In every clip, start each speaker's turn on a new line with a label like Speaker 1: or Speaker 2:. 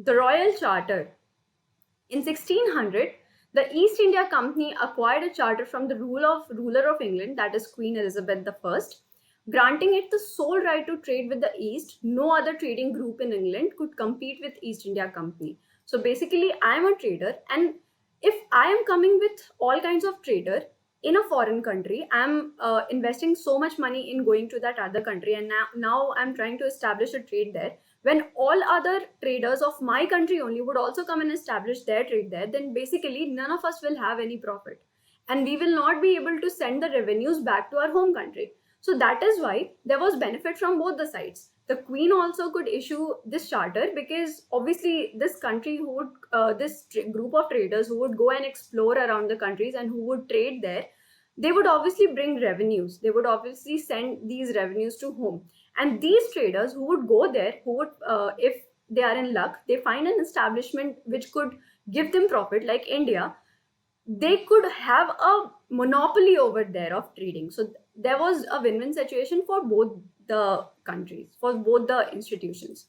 Speaker 1: The Royal Charter. In 1600, the East India Company acquired a charter from the ruler of England, that is Queen Elizabeth I, granting it the sole right to trade with the East. No other trading group in England could compete with East India Company. So basically, I am a trader, and if I am coming with all kinds of trader in a foreign country, I'm investing so much money in going to that other country, and now I'm trying to establish a trade there. When all other traders of my country only would also come and establish their trade there, then basically none of us will have any profit, and we will not be able to send the revenues back to our home country. So that is why there was benefit from both the sides. The queen also could issue this charter, because obviously this country who would group of traders who would go and explore around the countries and who would trade there, they would obviously bring revenues, they would obviously send these revenues to home. And these traders who would go there, who would if they are in luck, they find an establishment which could give them profit, like India, they could have a monopoly over there of trading. So there was a win-win situation for both the countries, for both the institutions.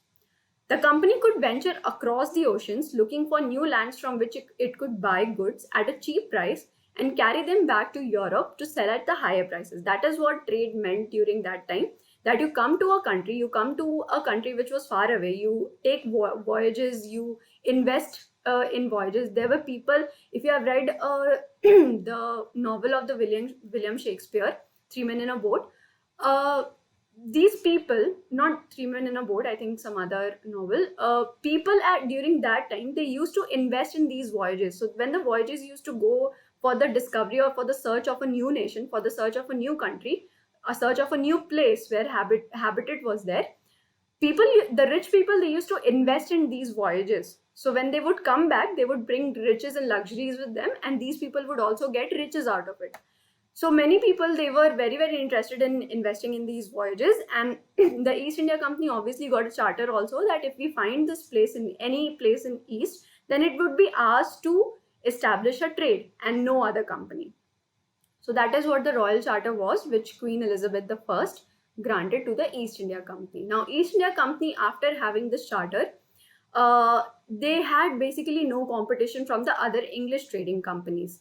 Speaker 1: The company could venture across the oceans looking for new lands from which it could buy goods at a cheap price and carry them back to Europe to sell at the higher prices. That is what trade meant during that time. That you come to a country which was far away, you take voyages, you invest in voyages. There were people, if you have read the novel of the William Shakespeare, Three Men in a Boat, uh, these people, not Three Men in a Boat, I think some other novel, people at during that time, they used to invest in these voyages. So when the voyages used to go for the discovery or for the search of a new nation, for the search of a new country, a search of a new place where habitat was there, people, the rich people, they used to invest in these voyages. So when they would come back, they would bring riches and luxuries with them, and these people would also get riches out of it. So many people, they were very, very interested in investing in these voyages, and the East India Company obviously got a charter also, that if we find this place in any place in East, then it would be asked to establish a trade and no other company. So that is what the Royal Charter was, which Queen Elizabeth I granted to the East India Company. Now, East India Company, after having this charter, they had basically no competition from the other English trading companies.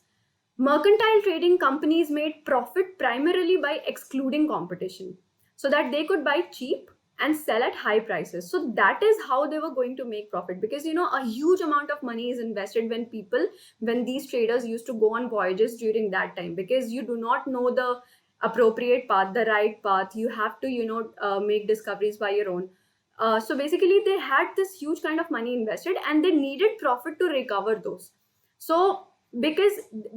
Speaker 1: Mercantile trading companies made profit primarily by excluding competition, so that they could buy cheap and sell at high prices. So that is how they were going to make profit, because a huge amount of money is invested when these traders used to go on voyages during that time, because you do not know the appropriate path, the right path. You have to make discoveries by your own. So basically they had this huge kind of money invested, and they needed profit to recover those. So because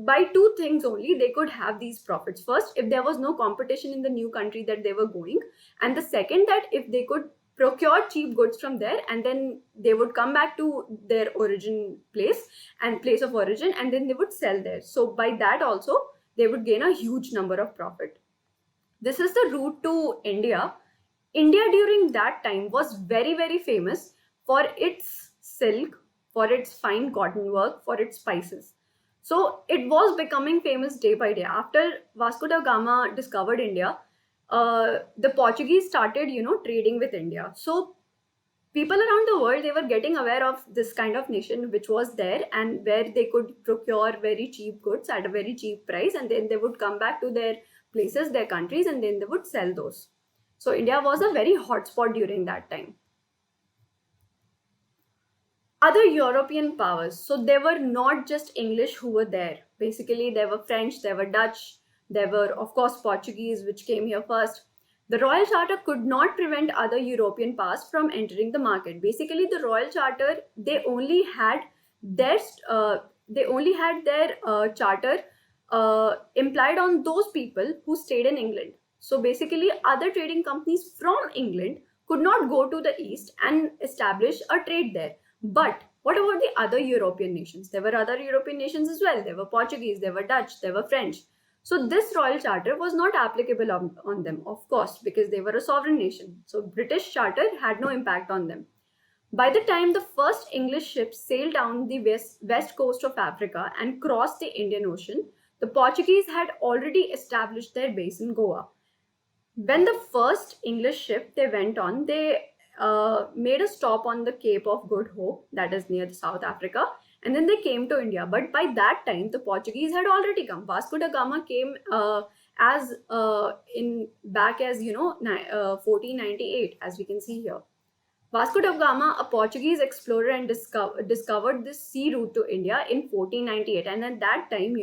Speaker 1: by two things only they could have these profits: first, if there was no competition in the new country that they were going, and the second, that if they could procure cheap goods from there, and then they would come back to their origin place and place of origin, and then they would sell there. So by that also they would gain a huge number of profit. This is the route to India. India during that time was very, very famous for its silk, for its fine cotton work, for its spices. So it was becoming famous day by day. After Vasco da Gama discovered India, the Portuguese started, trading with India. So people around the world, they were getting aware of this kind of nation which was there, and where they could procure very cheap goods at a very cheap price, and then they would come back to their places, their countries, and then they would sell those. So India was a very hot spot during that time. Other European powers. So there were not just English who were there. Basically, there were French, there were Dutch, there were, of course, Portuguese, which came here first. The Royal Charter could not prevent other European powers from entering the market. Basically, the Royal Charter, they only had their charter implied on those people who stayed in England. So basically, other trading companies from England could not go to the east and establish a trade there. But what about the other European nations? There were other European nations as well. There were Portuguese, there were Dutch, there were French. So this Royal Charter was not applicable on them, of course, because they were a sovereign nation. So British Charter had no impact on them. By the time the first English ships sailed down the west coast of Africa and crossed the Indian Ocean, the Portuguese had already established their base in Goa. When the first English ship they went on, made a stop on the Cape of Good Hope, that is near South Africa, and then they came to India. But by that time, the Portuguese had already come. Vasco da Gama came as in back as 1498, as we can see here. Vasco da Gama, a Portuguese explorer, and discovered this sea route to India in 1498. And at that time,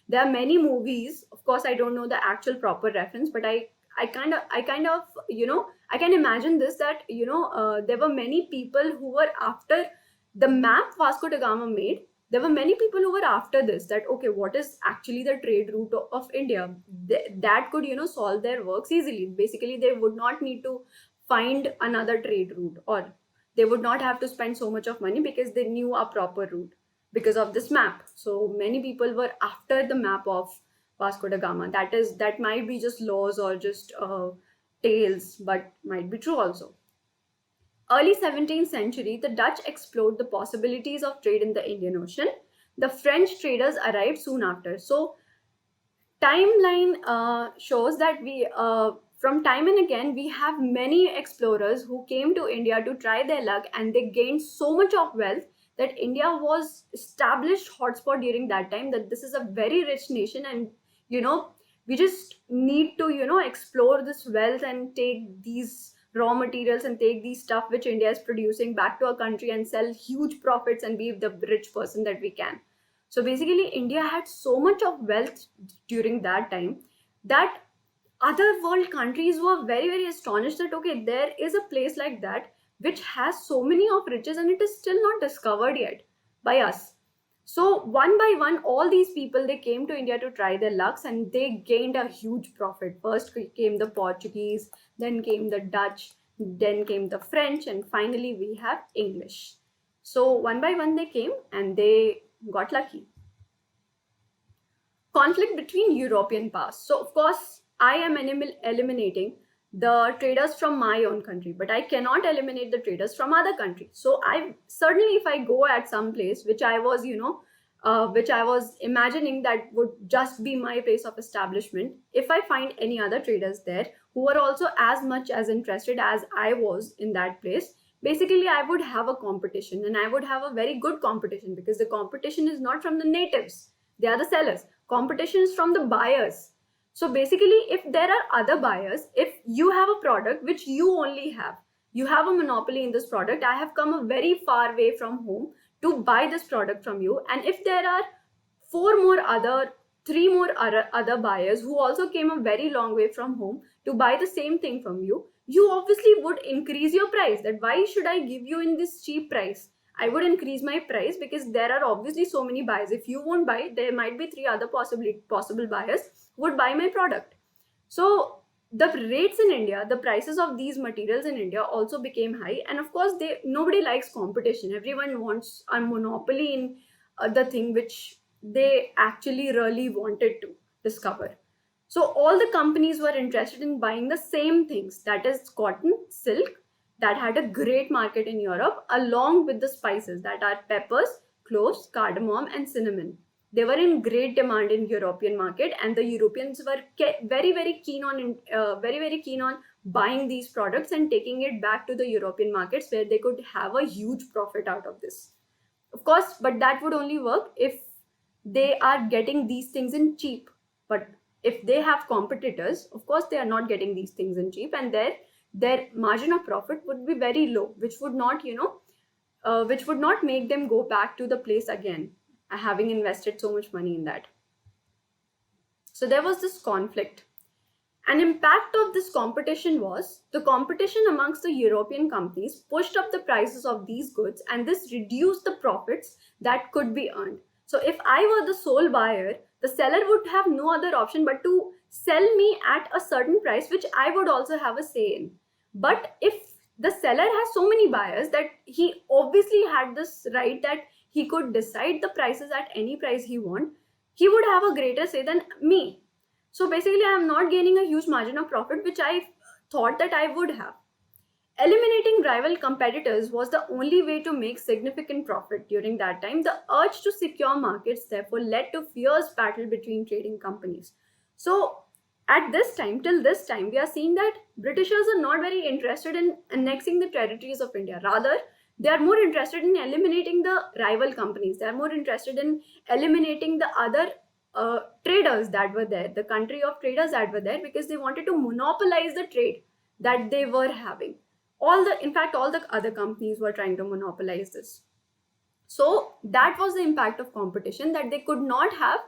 Speaker 1: there are many movies. Of course, I don't know the actual proper reference, but I kind of, I can imagine this, that there were many people who were after the map Vasco da Gama made. There were many people who were after this, that okay, what is actually the trade route of India that could solve their works easily. Basically, they would not need to find another trade route, or they would not have to spend so much of money because they knew a proper route because of this map. So many people were after the map of Vasco da Gama. That might be just laws or just tales, but might be true also. Early 17th century, the Dutch explored the possibilities of trade in the Indian Ocean. The French traders arrived soon after. So timeline shows that we from time and again, we have many explorers who came to India to try their luck, and they gained so much of wealth that India was established hotspot during that time, that this is a very rich nation, and we just need to explore this wealth and take these raw materials and take these stuff which India is producing back to our country and sell huge profits and be the rich person that we can. So basically, India had so much of wealth during that time that other world countries were very, very astonished that okay, there is a place like that which has so many of riches and it is still not discovered yet by us. So one by one, all these people, they came to India to try their lucks, and they gained a huge profit. First came the Portuguese, then came the Dutch, then came the French, and finally we have English. So one by one they came and they got lucky. Conflict between European powers. So of course, I am eliminating the traders from my own country, but I cannot eliminate the traders from other countries. So I certainly, if I go at some place which I was, which I was imagining that would just be my place of establishment, if I find any other traders there who are also as much as interested as I was in that place, basically I would have a competition, and I would have a very good competition, because the competition is not from the natives, they are the sellers. Competition is from the buyers. So basically, if there are other buyers, if you have a product which you only have, you have a monopoly in this product, I have come a very far way from home to buy this product from you. And if there are three more other buyers who also came a very long way from home to buy the same thing from you, you obviously would increase your price. That why should I give you in this cheap price? I would increase my price because there are obviously so many buyers. If you won't buy, there might be three other possible buyers who would buy my product. So the rates in India, the prices of these materials in India also became high. And of course, nobody likes competition. Everyone wants a monopoly in the thing which they actually really wanted to discover. So all the companies were interested in buying the same things, that is cotton, silk, that had a great market in Europe, along with the spices that are peppers, cloves, cardamom, and cinnamon. They were in great demand in European market, and the Europeans were very, very keen on buying these products and taking it back to the European markets, where they could have a huge profit out of this. Of course, but that would only work if they are getting these things in cheap. But if they have competitors, of course, they are not getting these things in cheap, and their margin of profit would be very low, which would not make them go back to the place again, having invested so much money in that. So there was this conflict. An impact of this competition was the competition amongst the European companies pushed up the prices of these goods, and this reduced the profits that could be earned. So if I were the sole buyer, the seller would have no other option but to sell me at a certain price, which I would also have a say in. But if the seller has so many buyers, that he obviously had this right that he could decide the prices at any price he want, he would have a greater say than me. So basically, I am not gaining a huge margin of profit, which I thought that I would have. Eliminating rival competitors was the only way to make significant profit during that time. The urge to secure markets therefore led to fierce battle between trading companies. So At this time, till this time, we are seeing that Britishers are not very interested in annexing the territories of India. Rather, they are more interested in eliminating the rival companies. They are more interested in eliminating the other traders that were there, the country of traders that were there, because they wanted to monopolize the trade that they were having. In fact, all the other companies were trying to monopolize this. So that was the impact of competition, that they could not have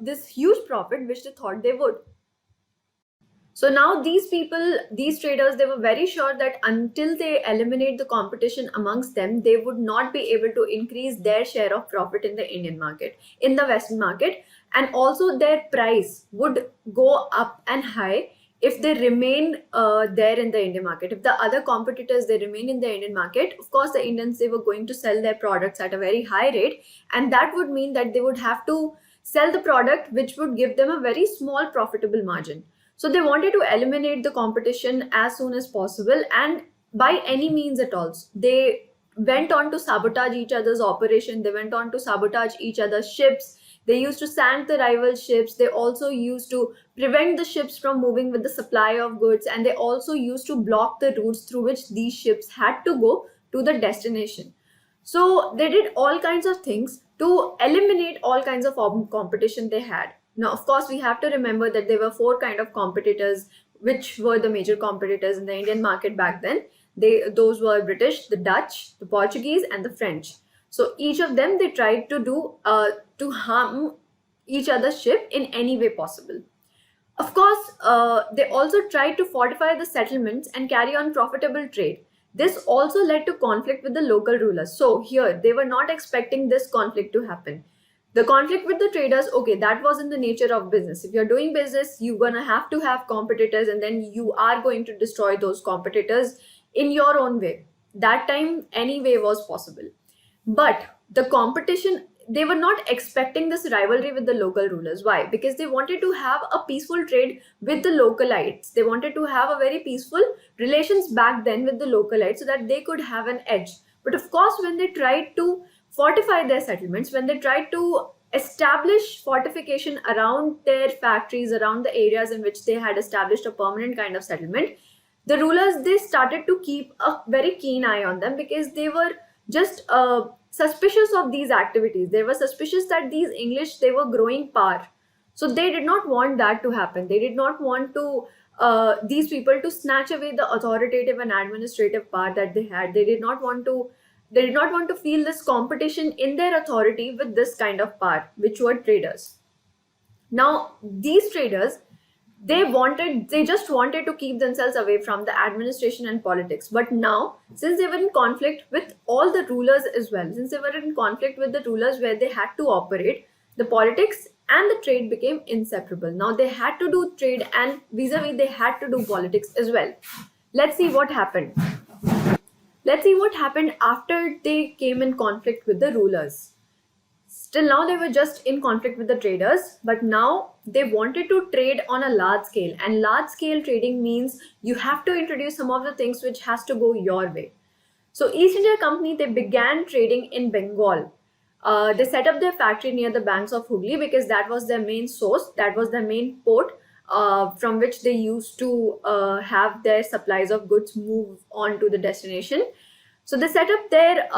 Speaker 1: this huge profit which they thought they would. So now these people, these traders, they were very sure that until they eliminate the competition amongst them, they would not be able to increase their share of profit in the Indian market, in the Western market, and also their price would go up and high if they remain there in the Indian market. If the other competitors, they remain in the Indian market, of course the Indians, they were going to sell their products at a very high rate, and that would mean that they would have to sell the product which would give them a very small profitable margin. So they wanted to eliminate the competition as soon as possible, and by any means at all. They went on to sabotage each other's operation. They went on to sabotage each other's ships. They used to sink the rival ships. They also used to prevent the ships from moving with the supply of goods, and they also used to block the routes through which these ships had to go to the destination. So they did all kinds of things to eliminate all kinds of competition they had. Now, of course, we have to remember that there were four kind of competitors, which were the major competitors in the Indian market back then. Those were British, the Dutch, the Portuguese, and the French. So each of them, they tried to harm each other's ship in any way possible. Of course, they also tried to fortify the settlements and carry on profitable trade. This also led to conflict with the local rulers. So here, they were not expecting this conflict to happen. The conflict with the traders, okay, that was in the nature of business. If you're doing business, you're going to have competitors, and then you are going to destroy those competitors in your own way. That time, any way was possible. But the competition, they were not expecting this rivalry with the local rulers. Why? Because they wanted to have a peaceful trade with the localites. They wanted to have a very peaceful relations back then with the localites so that they could have an edge. But of course, when they tried to fortify their settlements, when they tried to establish fortification around their factories, around the areas in which they had established a permanent kind of settlement, the rulers, they started to keep a very keen eye on them, because they were just suspicious of these activities. They were suspicious that these English, they were growing power. So they did not want that to happen. They did not want to these people to snatch away the authoritative and administrative power that they had. They did not want to feel this competition in their authority with this kind of power, which were traders. Now, these traders, they just wanted to keep themselves away from the administration and politics. But now, since they were in conflict with all the rulers as well, since they were in conflict with the rulers where they had to operate, the politics and the trade became inseparable. Now they had to do trade, and vis-a-vis they had to do politics as well. Let's see what happened. Let's see what happened after they came in conflict with the rulers. Still now they were just in conflict with the traders, but now they wanted to trade on a large scale. And large scale trading means you have to introduce some of the things which has to go your way. So East India Company, they began trading in Bengal. They set up their factory near the banks of Hooghly because that was their main source, that was their main port from which they used to have their supplies of goods move on to the destination. So they set up their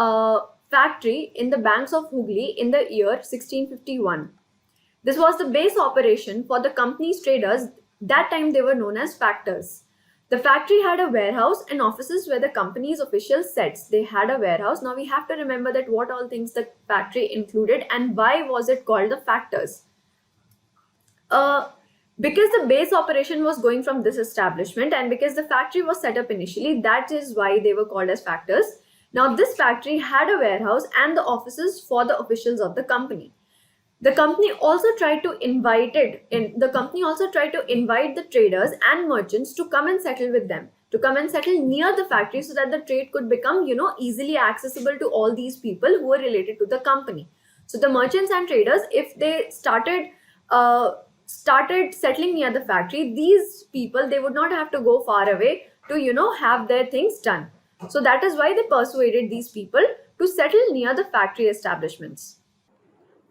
Speaker 1: factory in the banks of Hooghly in the year 1651. This was the base operation for the company's traders. That time they were known as factors. The factory had a warehouse and offices where the company's officials sat. They had a warehouse. Now we have to remember that what all things the factory included and why was it called the factors. Because the base operation was going from this establishment, and because the factory was set up initially, that is why they were called as factors. Now this factory had a warehouse and the offices for the officials of the company. The company also tried to invite the traders and merchants to come and settle with them, to come and settle near the factory so that the trade could become, easily accessible to all these people who were related to the company. So the merchants and traders, if they started settling near the factory, these people, they would not have to go far away to, have their things done. So that is why they persuaded these people to settle near the factory establishments.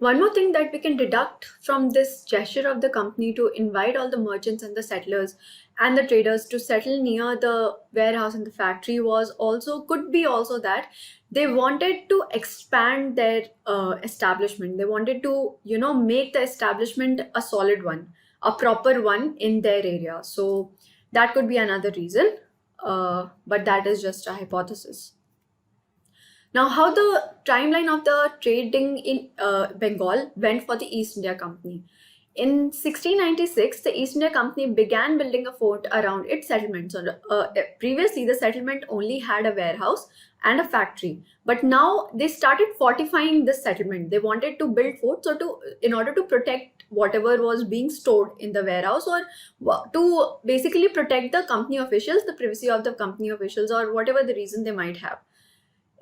Speaker 1: One more thing that we can deduct from this gesture of the company to invite all the merchants and the settlers and the traders to settle near the warehouse and the factory could be also that they wanted to expand their establishment. They wanted to, make the establishment a solid one, a proper one in their area. So that could be another reason, but that is just a hypothesis. Now, how the timeline of the trading in Bengal went for the East India Company. In 1696, the East India Company began building a fort around its settlement. So, previously, the settlement only had a warehouse and a factory, but now they started fortifying this settlement. They wanted to build forts in order to protect whatever was being stored in the warehouse, or to basically protect the company officials, the privacy of the company officials, or whatever the reason they might have.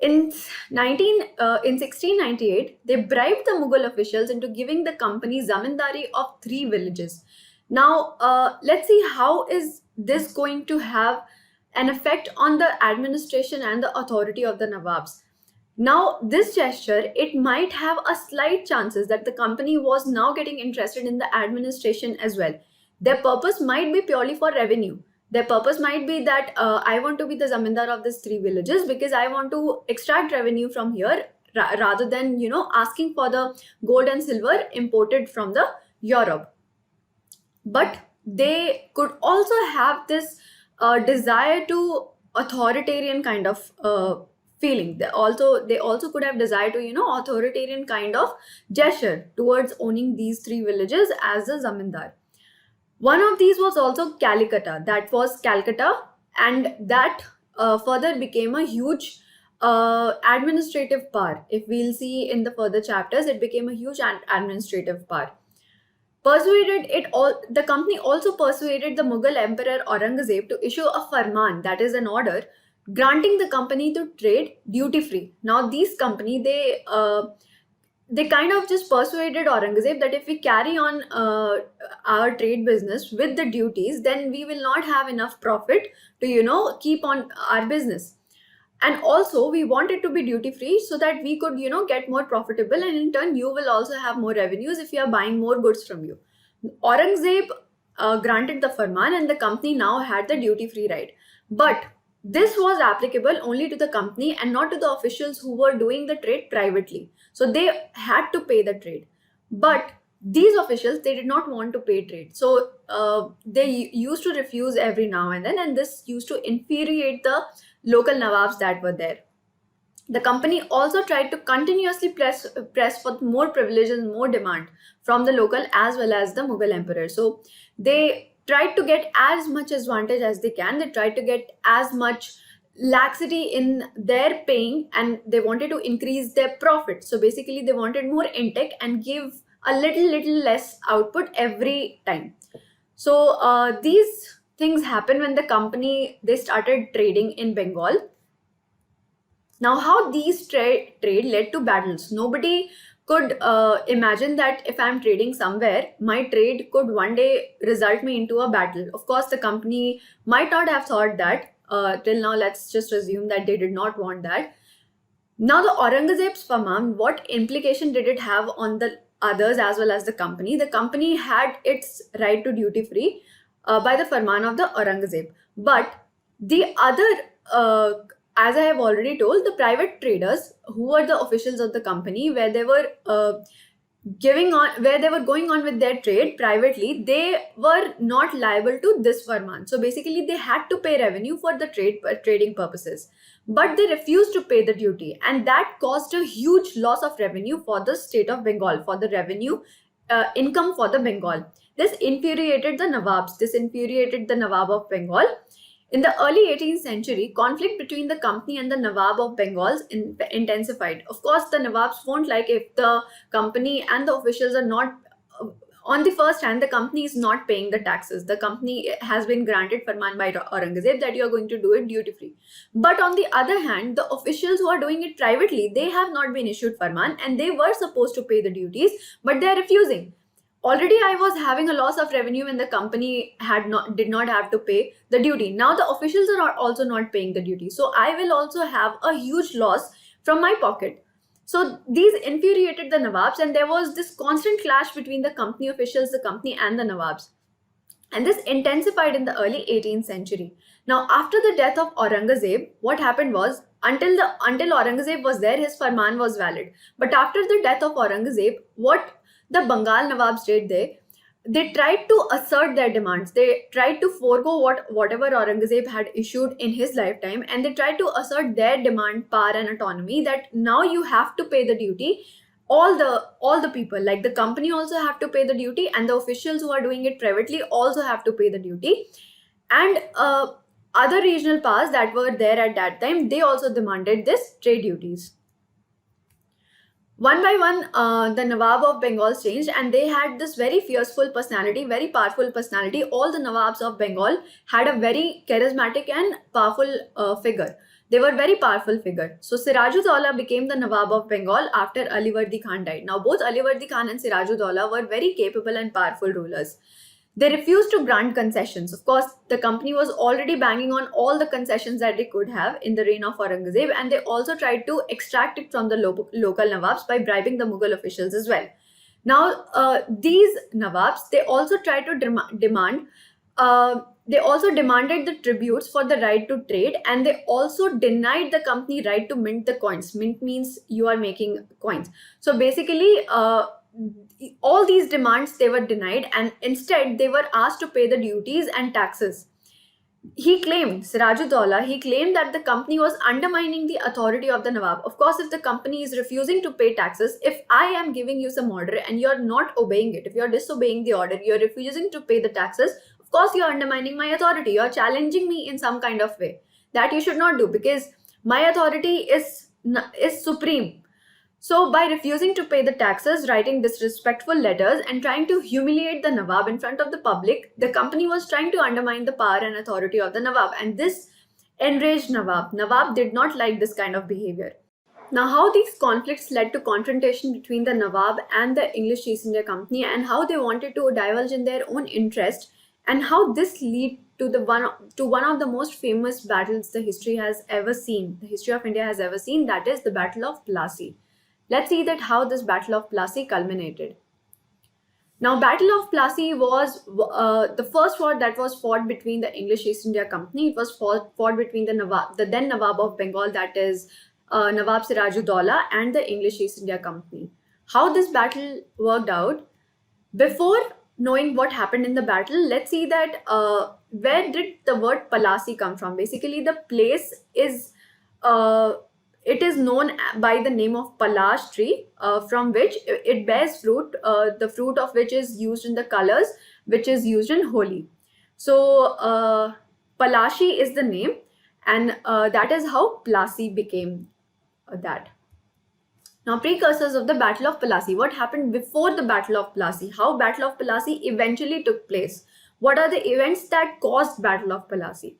Speaker 1: In 1698, they bribed the Mughal officials into giving the company zamindari of 3 villages. Now, let's see how is this going to have an effect on the administration and the authority of the Nawabs. Now, this gesture, it might have a slight chances that the company was now getting interested in the administration as well. Their purpose might be purely for revenue. Their purpose might be that I want to be the zamindar of these 3 villages because I want to extract revenue from here rather than, asking for the gold and silver imported from the Europe. But they could also have this desire to authoritarian kind of feeling. They also could have desire to, authoritarian kind of gesture towards owning these 3 villages as a zamindar. One of these was also Calcutta. That was Calcutta, and that further became a huge administrative power. If we'll see in the further chapters, it became a huge administrative power. The company also persuaded the Mughal Emperor Aurangzeb to issue a farman, that is an order, granting the company to trade duty-free. Now, these company, they kind of just persuaded Aurangzeb that if we carry on our trade business with the duties, then we will not have enough profit to, keep on our business. And also, we want it to be duty free so that we could, get more profitable, and in turn, you will also have more revenues if you are buying more goods from you. Aurangzeb granted the farman, and the company now had the duty free right. But this was applicable only to the company and not to the officials who were doing the trade privately. So they had to pay the trade. But these officials, they did not want to pay trade. So they used to refuse every now and then, and this used to infuriate the local Nawabs that were there. The company also tried to continuously press for more privileges, more demand from the local as well as the Mughal emperor. So they tried to get as much advantage as they can. They tried to get as much laxity in their paying, and they wanted to increase their profit. So basically, they wanted more intake and give a little less output every time. So these things happen when the company, they started trading in Bengal. Now, how these trade led to battles. Nobody could imagine that if I'm trading somewhere, my trade could one day result me into a battle. Of course, the company might not have thought that. Till now, let's just assume that they did not want that. Now, the Aurangzeb's farman, what implication did it have on the others as well as the company? The company had its right to duty free by the farman of the Aurangzeb. But the other, as I have already told, the private traders who were the officials of the company, where they were going on with their trade privately, they were not liable to this farman. So basically, they had to pay revenue for the trading purposes, but they refused to pay the duty, and that caused a huge loss of revenue for the state of Bengal, for the revenue income for the Bengal. This infuriated the Nawabs. This infuriated the Nawab of Bengal. In the early 18th century, conflict between the company and the Nawab of Bengal intensified. Of course, the Nawabs won't like if the company and the officials are not, on the first hand, the company is not paying the taxes. The company has been granted farman by Aurangzeb that you are going to do it duty free. But on the other hand, the officials who are doing it privately, they have not been issued farman, and they were supposed to pay the duties, but they are refusing. Already I was having a loss of revenue when the company did not have to pay the duty. Now the officials are also not paying the duty. So I will also have a huge loss from my pocket. So these infuriated the Nawabs, and there was this constant clash between the company officials, the company, and the Nawabs. And this intensified in the early 18th century. Now, after the death of Aurangzeb, what happened was, until Aurangzeb was there, his farman was valid. But after the death of Aurangzeb, what the Bengal Nawabs did, they tried to assert their demands. They tried to forego whatever Aurangzeb had issued in his lifetime, and they tried to assert their demand, power, and autonomy, that now you have to pay the duty. All the people, like the company, also have to pay the duty, and the officials who are doing it privately also have to pay the duty. And other regional powers that were there at that time, they also demanded this trade duties. One by one, the Nawab of Bengal changed, and they had this very fierceful personality, very powerful personality. All the Nawabs of Bengal had a very charismatic and powerful figure. They were very powerful figure. So Sirajudaulah became the Nawab of Bengal after Alivardi Khan died. Now both Alivardi Khan and Sirajudaulah were very capable and powerful rulers. They refused to grant concessions. Of course, the company was already banging on all the concessions that they could have in the reign of Aurangzeb, and they also tried to extract it from the local Nawabs by bribing the Mughal officials as well. Now, these Nawabs, they also tried to they also demanded the tributes for the right to trade, and they also denied the company right to mint the coins. Mint means you are making coins. So basically, all these demands, they were denied, and instead they were asked to pay the duties and taxes. Sirajudaulah, he claimed that the company was undermining the authority of the Nawab. Of course, if the company is refusing to pay taxes, if I am giving you some order and you're not obeying it, if you're disobeying the order, you're refusing to pay the taxes, of course you're undermining my authority. You're challenging me in some kind of way. That you should not do, because my authority is supreme. So by refusing to pay the taxes, writing disrespectful letters, and trying to humiliate the Nawab in front of the public, the company was trying to undermine the power and authority of the Nawab, and this enraged Nawab. Nawab did not like this kind of behavior. Now, how these conflicts led to confrontation between the Nawab and the English East India Company, and how they wanted to divulge in their own interest, and how this led to one of the most famous battles the history has ever seen, the history of India has ever seen, that is the Battle of Palasi. Let's see that how this Battle of Palasi culminated. Now, Battle of Palasi was the first war that was fought between the English East India Company. It was fought between the then Nawab of Bengal, that is Nawab Sirajudaulah, and the English East India Company. How this battle worked out? Before knowing what happened in the battle, let's see that where did the word Palasi come from? Basically, the place is it is known by the name of Palash tree, from which it bears fruit, the fruit of which is used in the colors which is used in Holi. So Palashi is the name, and that is how Palasi became that. Now, precursors of the Battle of Palasi. What happened before the Battle of Palasi? How Battle of Palasi eventually took place? What are the events that caused Battle of Palasi?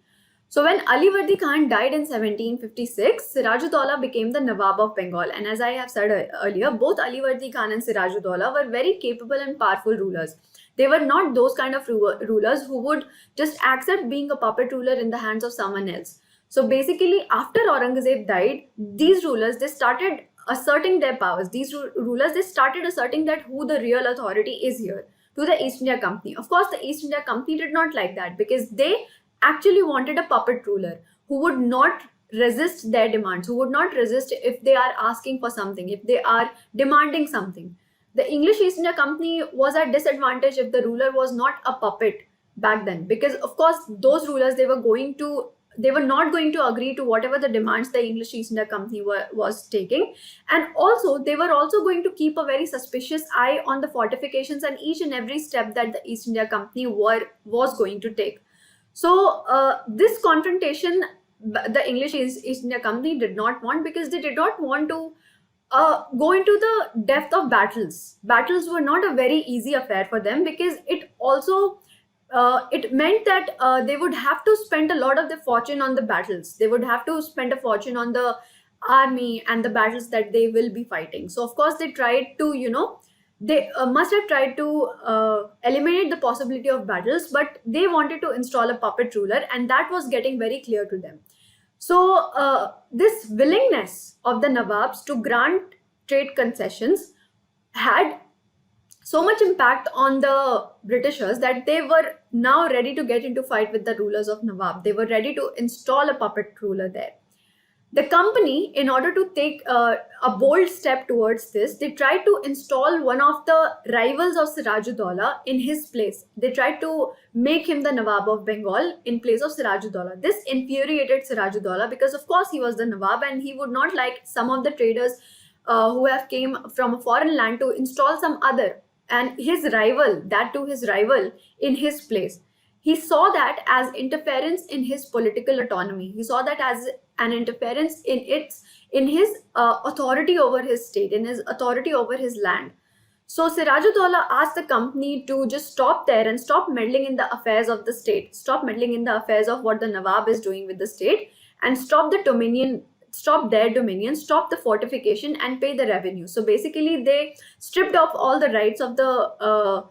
Speaker 1: So when Alivardi Khan died in 1756, Sirajudaulah became the Nawab of Bengal. And as I have said earlier, both Alivardi Khan and Sirajudaulah were very capable and powerful rulers. They were not those kind of rulers who would just accept being a puppet ruler in the hands of someone else. So basically, after Aurangzeb died, these rulers, they started asserting their powers. These rulers, they started asserting that who the real authority is here, to the East India Company. Of course, the East India Company did not like that, because they actually wanted a puppet ruler who would not resist their demands, who would not resist if they are asking for something, if they are demanding something. The English East India Company was at disadvantage if the ruler was not a puppet back then, because of course those rulers, they were not going to agree to whatever the demands the English East India Company was taking. And also, they were also going to keep a very suspicious eye on the fortifications and each and every step that the East India Company was going to take. So this confrontation, the English East India Company did not want, because they did not want to go into the depth of battles. Battles were not a very easy affair for them, because it also it meant that they would have to spend a lot of their fortune on the battles. They would have to spend a fortune on the army and the battles that they will be fighting. So of course they tried to, they must have tried to eliminate the possibility of battles, but they wanted to install a puppet ruler, and that was getting very clear to them. So this willingness of the Nawabs to grant trade concessions had so much impact on the Britishers that they were now ready to get into fight with the rulers of Nawab. They were ready to install a puppet ruler there. The company, in order to take a bold step towards this, they tried to install one of the rivals of Sirajuddaula in his place. They tried to make him the Nawab of Bengal in place of Sirajuddaula. This infuriated Sirajuddaula because, of course, he was the Nawab and he would not like some of the traders who have came from a foreign land to install some other and his rival, that to his rival, in his place. He saw that as interference in his political autonomy. He saw that as an interference in his authority over his state, in his authority over his land. So Sirajuddaula asked the company to just stop there and stop meddling in the affairs of the state, stop meddling in the affairs of what the Nawab is doing with the state, and stop their dominion, stop the fortification, and pay the revenue. So basically, they stripped off all the rights of the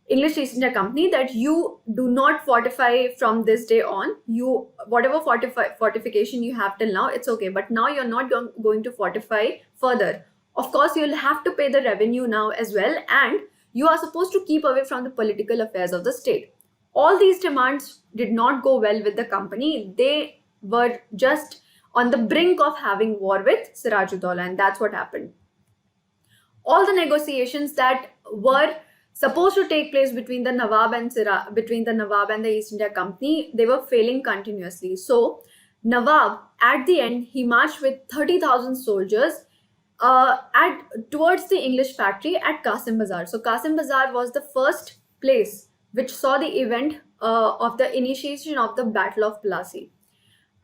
Speaker 1: English East India Company, that you do not fortify from this day on. You, whatever fortification you have till now, it's okay. But now you're not going to fortify further. Of course, you'll have to pay the revenue now as well. And you are supposed to keep away from the political affairs of the state. All these demands did not go well with the company. They were just on the brink of having war with Sirajuddaula, and that's what happened. All the negotiations that were supposed to take place between the Nawab and the East India Company, they were failing continuously. So Nawab, at the end, he marched with 30,000 soldiers towards the English factory at Qasim Bazar. So Qasim Bazar was the first place which saw the event of the initiation of the Battle of Palasi.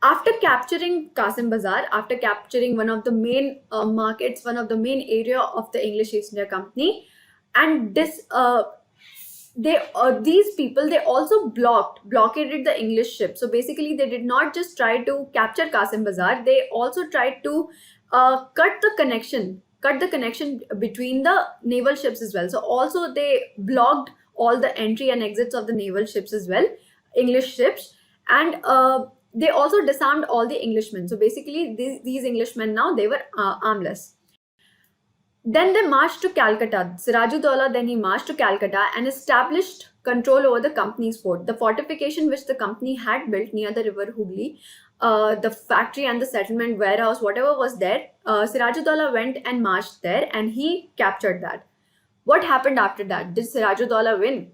Speaker 1: After capturing Qasim Bazar, after capturing one of the main markets, one of the main area of the English East India Company, and these people, they also blockaded the English ship. So basically, they did not just try to capture Qasim Bazar, they also tried to cut the connection between the naval ships as well. So also they blocked all the entry and exits of the naval ships as well, English ships, and they also disarmed all the Englishmen. So basically, these Englishmen now, they were armless. Then they marched to Calcutta. Sirajuddaula, then he marched to Calcutta and established control over the company's fort. The fortification which the company had built near the river Hooghly, the factory and the settlement warehouse, whatever was there, Sirajuddaula went and marched there and he captured that. What happened after that? Did Sirajuddaula win?